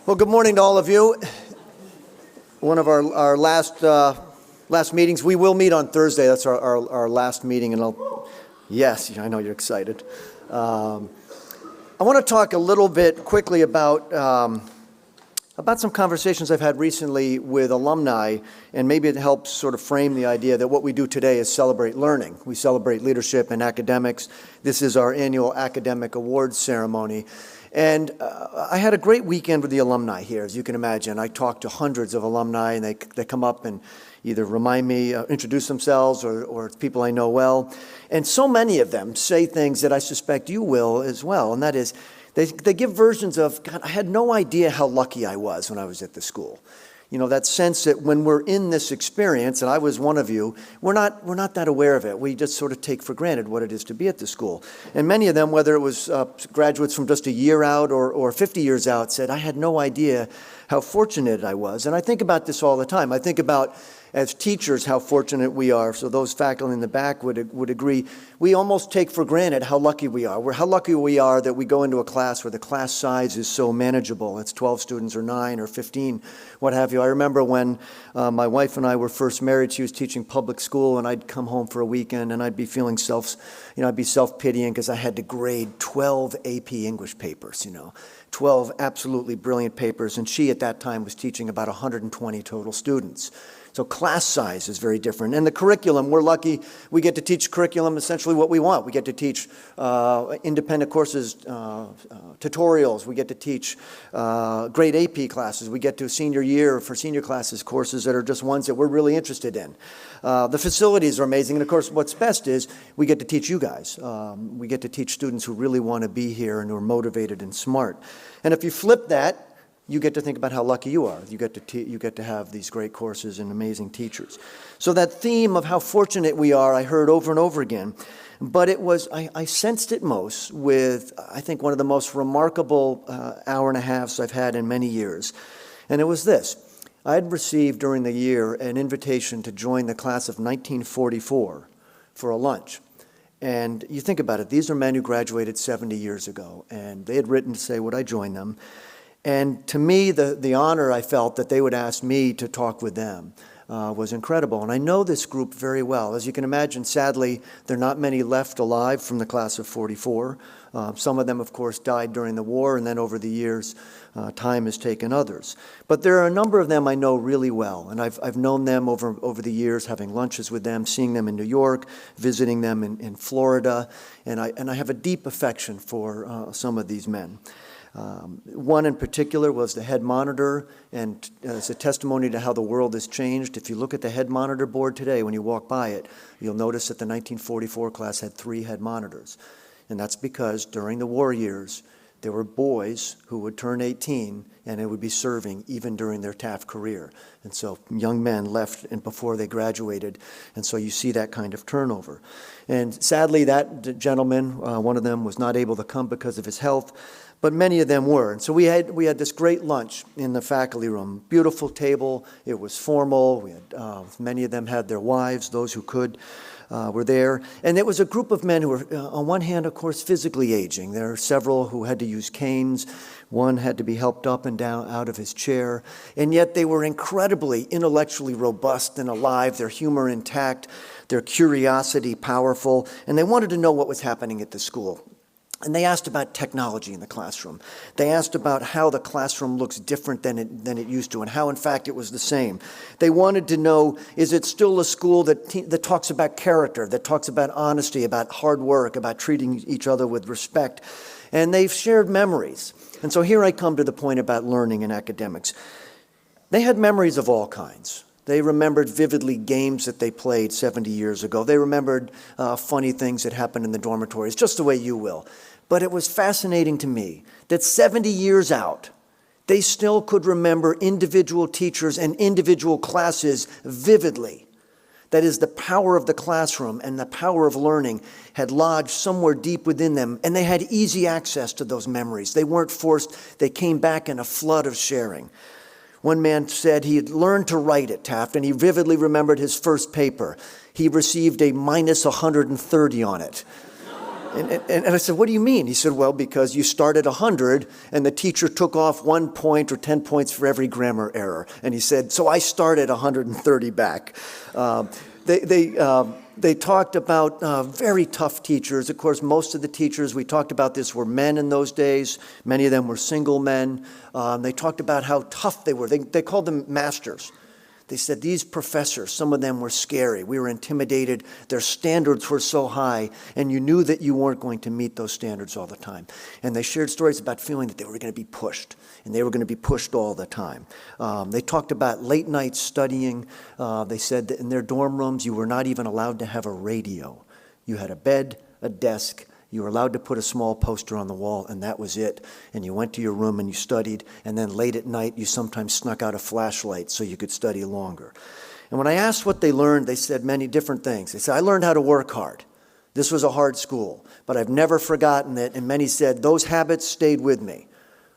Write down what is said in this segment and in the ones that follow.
Well, good morning to all of you. One of our last meetings. We will meet on Thursday. That's our last meeting, and yes, I know you're excited. I want to talk a little bit quickly about some conversations I've had recently with alumni, and maybe it helps sort of frame the idea that what we do today is celebrate learning. We celebrate leadership and academics. This is our annual academic awards ceremony. And I had a great weekend with the alumni here, as you can imagine. I talked to hundreds of alumni, and they come up and either remind me, introduce themselves, or it's people I know well. And so many of them say things that I suspect you will as well, and that is, they give versions of, God, I had no idea how lucky I was when I was at the school. You know, that sense that when we're in this experience, and I was one of you, we're not that aware of it. We just sort of take for granted what it is to be at the school. And many of them, whether it was graduates from just a year out or 50 years out, said, I had no idea how fortunate I was. And I think about this all the time. I think about, as teachers, how fortunate we are. So those faculty in the back would agree. We almost take for granted how lucky we are. How lucky we are that we go into a class where the class size is so manageable. It's 12 students or 9 or 15, what have you. I remember when my wife and I were first married, she was teaching public school, and I'd come home for a weekend, and I'd be feeling I'd be self-pitying because I had to grade 12 AP English papers, 12 absolutely brilliant papers, and she at that time was teaching about 120 total students. So class size is very different. And the curriculum, we're lucky we get to teach curriculum essentially what we want. We get to teach independent courses, tutorials. We get to teach great AP classes. We get to senior year for senior classes courses that are just ones that we're really interested in. The facilities are amazing. And of course, what's best is we get to teach you guys. We get to teach students who really want to be here and who are motivated and smart. And if you flip that, you get to think about how lucky you are. You get to have these great courses and amazing teachers. So that theme of how fortunate we are, I heard over and over again. But it was, I sensed it most with, I think, one of the most remarkable hour and a halves I've had in many years. And it was this. I had received during the year an invitation to join the class of 1944 for a lunch. And you think about it, these are men who graduated 70 years ago, and they had written to say, would I join them? And to me, the honor I felt that they would ask me to talk with them was incredible. And I know this group very well. As you can imagine, sadly, there are not many left alive from the class of 44. Some of them, of course, died during the war, and then over the years, time has taken others. But there are a number of them I know really well, and I've known them over the years, having lunches with them, seeing them in New York, visiting them in Florida, and I have a deep affection for some of these men. One in particular was the head monitor, and it's a testimony to how the world has changed. If you look at the head monitor board today, when you walk by it, you'll notice that the 1944 class had 3 head monitors. And that's because during the war years, there were boys who would turn 18 and they would be serving even during their Taft career. And so young men left and before they graduated, and so you see that kind of turnover. And sadly, that gentleman, one of them, was not able to come because of his health, but many of them were. And so we had this great lunch in the faculty room. Beautiful table. It was formal. We had many of them had their wives. Those who could were there. And it was a group of men who were, on one hand, of course, physically aging. There are several who had to use canes. One had to be helped up and down out of his chair. And yet they were incredibly intellectually robust and alive, their humor intact, their curiosity powerful. And they wanted to know what was happening at the school. And they asked about technology in the classroom. They asked about how the classroom looks different than it used to, and how, in fact, it was the same. They wanted to know, is it still a school that talks about character, that talks about honesty, about hard work, about treating each other with respect? And they've shared memories. And so here I come to the point about learning and academics. They had memories of all kinds. They remembered vividly games that they played 70 years ago. They remembered funny things that happened in the dormitories, just the way you will. But it was fascinating to me that 70 years out, they still could remember individual teachers and individual classes vividly. That is, the power of the classroom and the power of learning had lodged somewhere deep within them, and they had easy access to those memories. They weren't forced. They came back in a flood of sharing. One man said he had learned to write at Taft, and he vividly remembered his first paper. He received a minus 130 on it. And I said, what do you mean? He said, well, because you start at 100 and the teacher took off 1 point or 10 points for every grammar error. And he said, so I start at 130 back. They talked about very tough teachers. Of course, most of the teachers, we talked about this, were men in those days. Many of them were single men. They talked about how tough they were. They called them masters. They said these professors, some of them were scary. We were intimidated. Their standards were so high, and you knew that you weren't going to meet those standards all the time. And they shared stories about feeling that they were going to be pushed, and they were going to be pushed all the time. They talked about late night studying. They said that in their dorm rooms, you were not even allowed to have a radio. You had a bed, a desk. You were allowed to put a small poster on the wall, and that was it. And you went to your room and you studied, and then late at night, you sometimes snuck out a flashlight so you could study longer. And when I asked what they learned, they said many different things. They said, I learned how to work hard. This was a hard school, but I've never forgotten it. And many said, those habits stayed with me.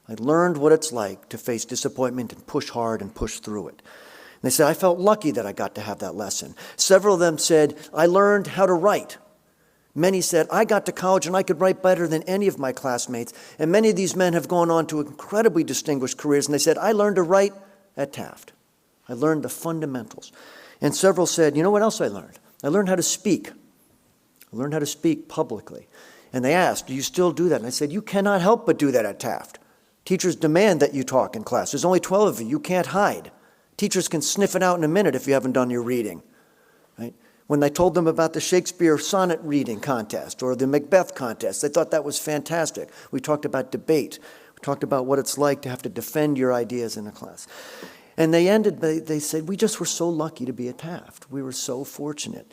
I learned what it's like to face disappointment and push hard and push through it. And they said, I felt lucky that I got to have that lesson. Several of them said, I learned how to write. Many said, I got to college and I could write better than any of my classmates. And many of these men have gone on to incredibly distinguished careers. And they said, I learned to write at Taft. I learned the fundamentals. And several said, you know what else I learned? I learned how to speak. I learned how to speak publicly. And they asked, do you still do that? And I said, you cannot help but do that at Taft. Teachers demand that you talk in class. There's only 12 of you. You can't hide. Teachers can sniff it out in a minute if you haven't done your reading. Right? When they told them about the Shakespeare sonnet reading contest or the Macbeth contest, they thought that was fantastic. We talked about debate. We talked about what it's like to have to defend your ideas in a class. And they said, we just were so lucky to be at Taft. We were so fortunate.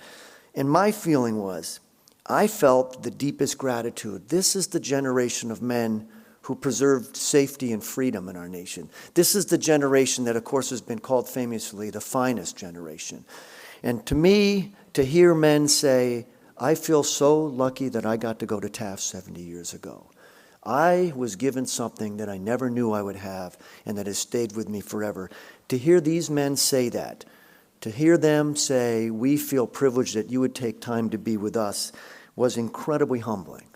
And my feeling was, I felt the deepest gratitude. This is the generation of men who preserved safety and freedom in our nation. This is the generation that, of course, has been called famously the finest generation. And to me, to hear men say, I feel so lucky that I got to go to Taft 70 years ago. I was given something that I never knew I would have and that has stayed with me forever. To hear these men say that, to hear them say, we feel privileged that you would take time to be with us, was incredibly humbling.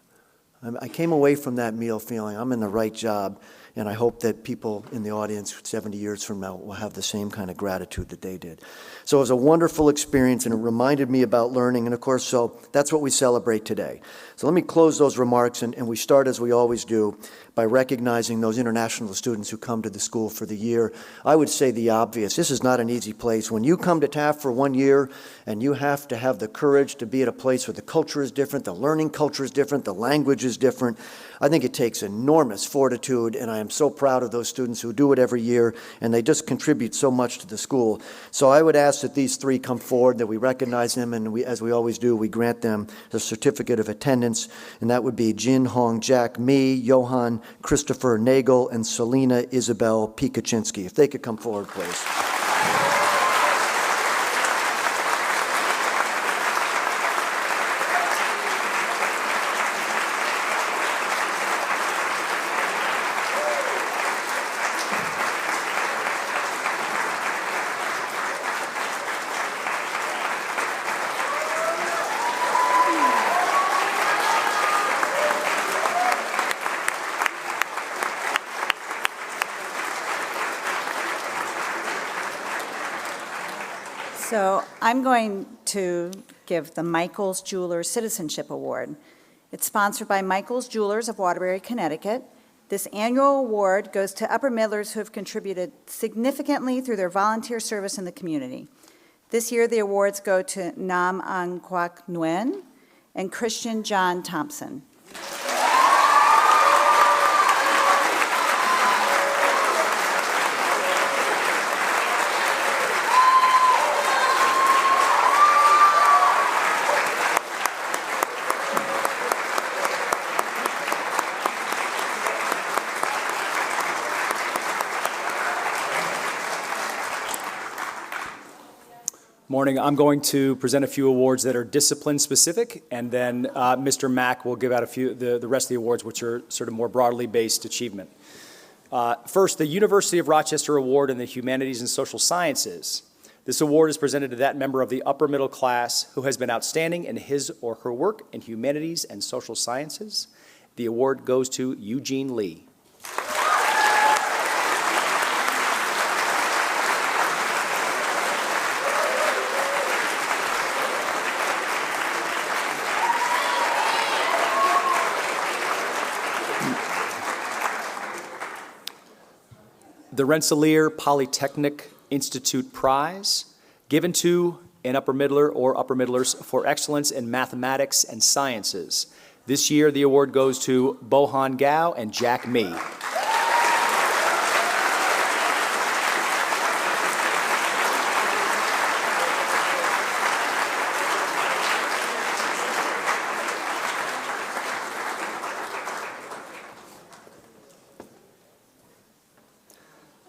I came away from that meal feeling I'm in the right job, and I hope that people in the audience 70 years from now will have the same kind of gratitude that they did. So it was a wonderful experience, and it reminded me about learning, and of course, so that's what we celebrate today. So let me close those remarks, and we start, as we always do, by recognizing those international students who come to the school for the year. I would say the obvious. This is not an easy place. When you come to Taft for 1 year, and you have to have the courage to be at a place where the culture is different, the learning culture is different, the language is different, I think it takes enormous fortitude, and I am so proud of those students who do it every year, and they just contribute so much to the school. So I would ask that these three come forward, that we recognize them, and we, as we always do, we grant them the certificate of attendance, and that would be Jin Hong Jack Me, Johan Christopher Nagel, and Selena Isabel Pikaczynski. If they could come forward, please. So I'm going to give the Michaels Jewelers Citizenship Award. It's sponsored by Michaels Jewelers of Waterbury, Connecticut. This annual award goes to upper middlers who have contributed significantly through their volunteer service in the community. This year, the awards go to Nam An Kwak Nguyen and Christian John Thompson. Morning. I'm going to present a few awards that are discipline specific, and then Mr. Mack will give out a few the rest of the awards, which are sort of more broadly based achievement. First, the University of Rochester Award in the Humanities and Social Sciences. This award is presented to that member of the upper middle class who has been outstanding in his or her work in humanities and social sciences. The award goes to Eugene Lee. The Rensselaer Polytechnic Institute Prize, given to an upper middler or upper middlers for excellence in mathematics and sciences. This year, the award goes to Bohan Gao and Jack Mee.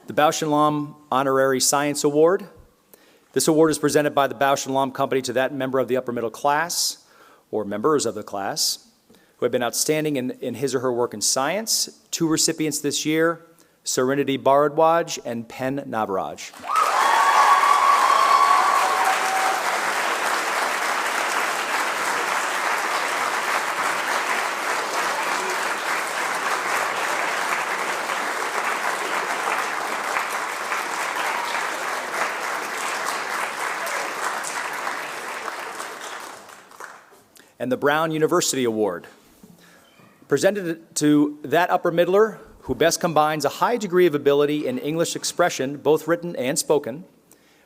The Bausch & Lomb Honorary Science Award. This award is presented by the Bausch & Lomb Company to that member of the upper middle class or members of the class who have been outstanding in his or her work in science. Two recipients this year, Serenity Bharadwaj and Pen Navaraj. And the Brown University Award, presented to that upper middler who best combines a high degree of ability in English expression, both written and spoken,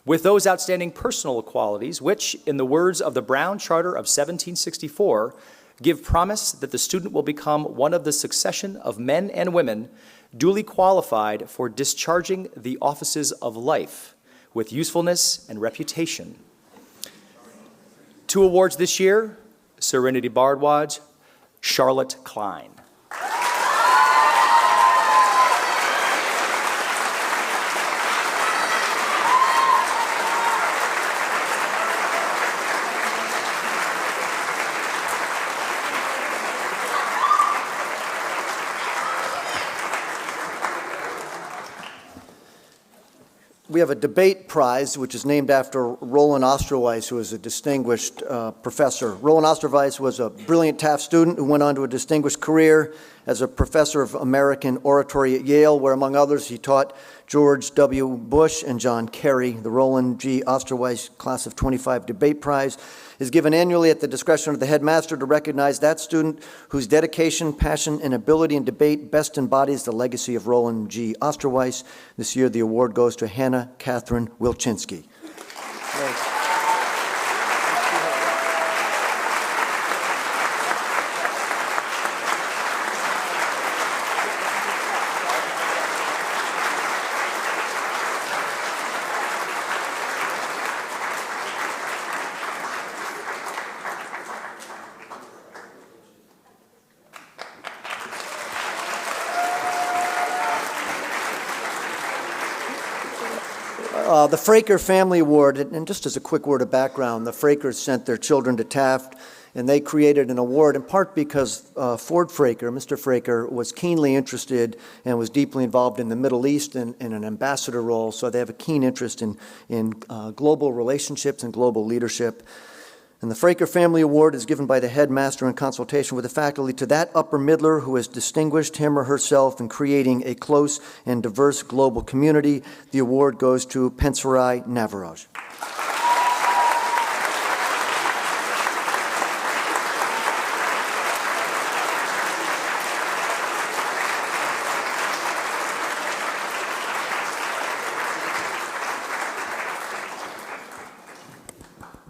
with those outstanding personal qualities which, in the words of the Brown Charter of 1764, give promise that the student will become one of the succession of men and women duly qualified for discharging the offices of life with usefulness and reputation. Two awards this year, Serenity Bharadwaj, Charlotte Klein. We have a debate prize, which is named after Roland Osterweiss, who is a distinguished professor. Roland Osterweiss was a brilliant Taft student who went on to a distinguished career as a professor of American oratory at Yale, where, among others, he taught George W. Bush and John Kerry. The Roland G. Osterweiss Class of 25 Debate Prize is given annually at the discretion of the headmaster to recognize that student whose dedication, passion, and ability in debate best embodies the legacy of Roland G. Osterweiss. This year, the award goes to Hannah Catherine Wilczynski. The Fraker Family Award, and just as a quick word of background, the Frakers sent their children to Taft, and they created an award in part because Ford Fraker, Mr. Fraker, was keenly interested and was deeply involved in the Middle East in an ambassador role, so they have a keen interest in global relationships and global leadership. And the Fraker Family Award is given by the headmaster in consultation with the faculty to that upper middler who has distinguished him or herself in creating a close and diverse global community. The award goes to Pensarai Navaraj.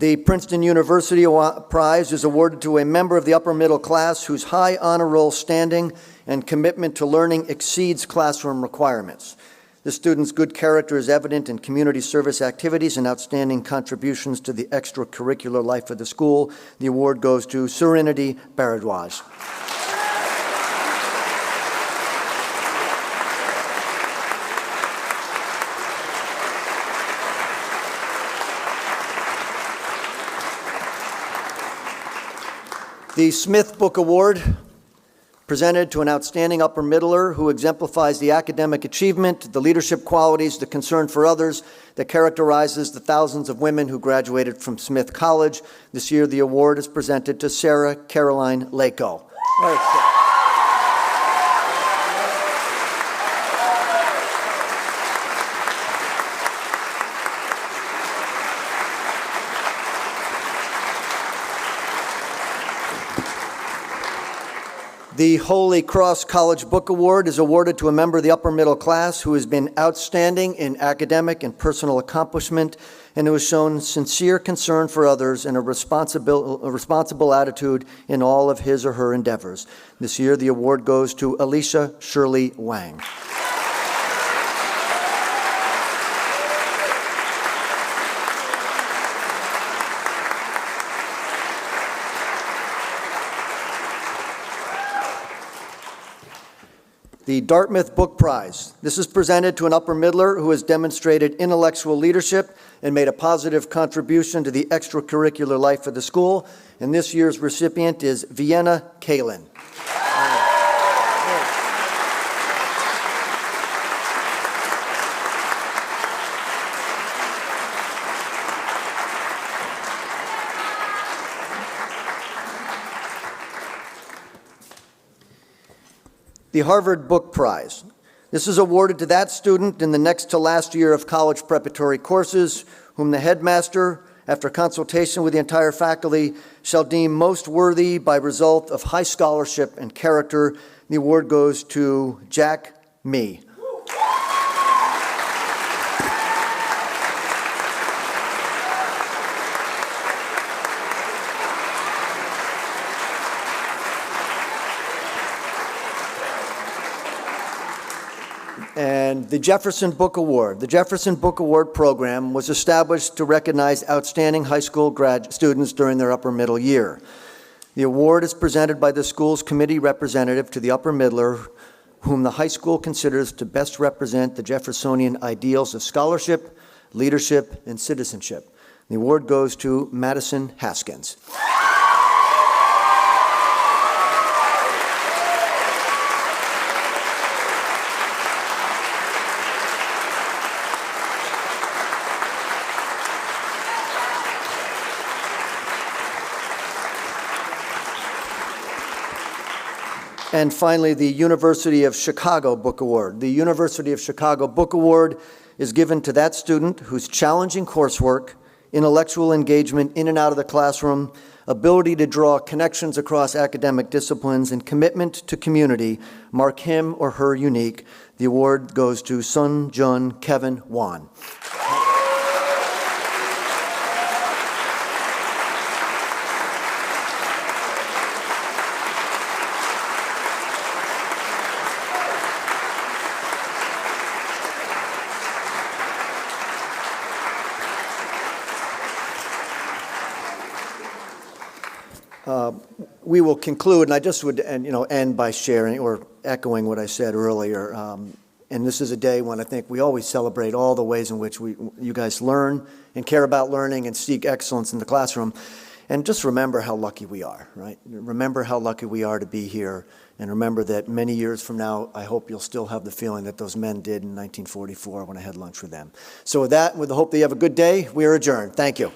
The Princeton University Prize is awarded to a member of the upper middle class whose high honor roll standing and commitment to learning exceeds classroom requirements. The student's good character is evident in community service activities and outstanding contributions to the extracurricular life of the school. The award goes to Serenity Bharadwaj. The Smith Book Award presented to an outstanding upper middler who exemplifies the academic achievement, the leadership qualities, the concern for others that characterizes the thousands of women who graduated from Smith College. This year, the award is presented to Sarah Caroline Lako. The Holy Cross College Book Award is awarded to a member of the upper middle class who has been outstanding in academic and personal accomplishment and who has shown sincere concern for others and a responsible attitude in all of his or her endeavors. This year, the award goes to Alicia Shirley Wang. The Dartmouth Book Prize. This is presented to an upper middler who has demonstrated intellectual leadership and made a positive contribution to the extracurricular life of the school. And this year's recipient is Vienna Kalin. The Harvard Book Prize. This is awarded to that student in the next to last year of college preparatory courses, whom the headmaster, after consultation with the entire faculty, shall deem most worthy by result of high scholarship and character. The award goes to Jack Mee. And the Jefferson Book Award. The Jefferson Book Award program was established to recognize outstanding high school students during their upper middle year. The award is presented by the school's committee representative to the upper middler, whom the high school considers to best represent the Jeffersonian ideals of scholarship, leadership, and citizenship. The award goes to Madison Haskins. And finally, the University of Chicago Book Award. The University of Chicago Book Award is given to that student whose challenging coursework, intellectual engagement in and out of the classroom, ability to draw connections across academic disciplines, and commitment to community mark him or her unique. The award goes to Sun Jun Kevin Wan. We will conclude, and I just would end by sharing or echoing what I said earlier. And this is a day when I think we always celebrate all the ways in which you guys learn and care about learning and seek excellence in the classroom. And just remember how lucky we are, right? Remember how lucky we are to be here. And remember that many years from now, I hope you'll still have the feeling that those men did in 1944 when I had lunch with them. So with that, with the hope that you have a good day, we are adjourned. Thank you.